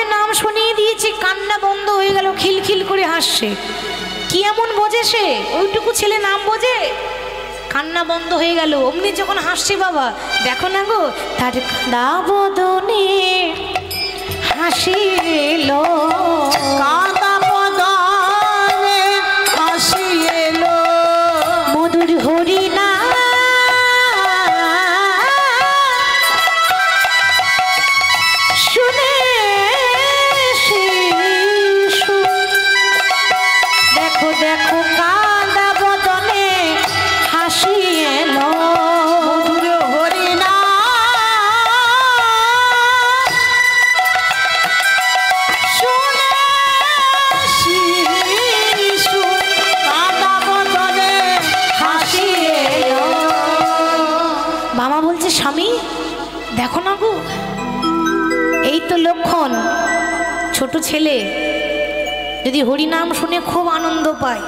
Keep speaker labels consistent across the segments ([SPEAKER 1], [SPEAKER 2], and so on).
[SPEAKER 1] ভগবানের নাম শুনিয়ে দিয়েছি, কান্না বন্ধ হয়ে গেল, খিলখিল করে হাসছে। কি এমন বোঝে সে? ওইটুকু ছেলে নাম বোঝে? কান্না বন্ধ হয়ে গেল। অমনি যখন হাসছে, বাবা দেখো না গো, তার কাঁদা বদনে হাসি এলো,
[SPEAKER 2] কাঁদা বদনে হাসি এলো,
[SPEAKER 1] মধুর হরিনা শুনে শিশু। দেখো দেখো কাঁদা বদনে হাসি এলো,
[SPEAKER 2] মধুর হরিনা
[SPEAKER 1] শুনে
[SPEAKER 2] শিশু, কাঁদা বদনে হাসি এলো।
[SPEAKER 1] মামা বলছে, স্বামী দেখো না গো, এই তো লক্ষণ। ছোট ছেলে যদি হরিনাম শুনে খুব আনন্দ পায়,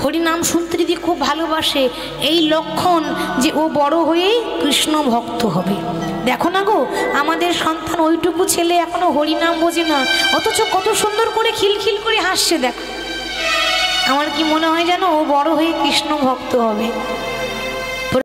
[SPEAKER 1] হরিনাম শুনতে যদি খুব ভালোবাসে, এই লক্ষণ যে ও বড় হয়েই কৃষ্ণ ভক্ত হবে। দেখো না গো, আমাদের সন্তান ওইটুকু ছেলে এখনো হরিনাম বোঝে না, অথচ কত সুন্দর করে খিলখিল করে হাসছে। দেখো, আমার কি মনে হয় জানো, ও বড় হয়ে কৃষ্ণ ভক্ত হবে।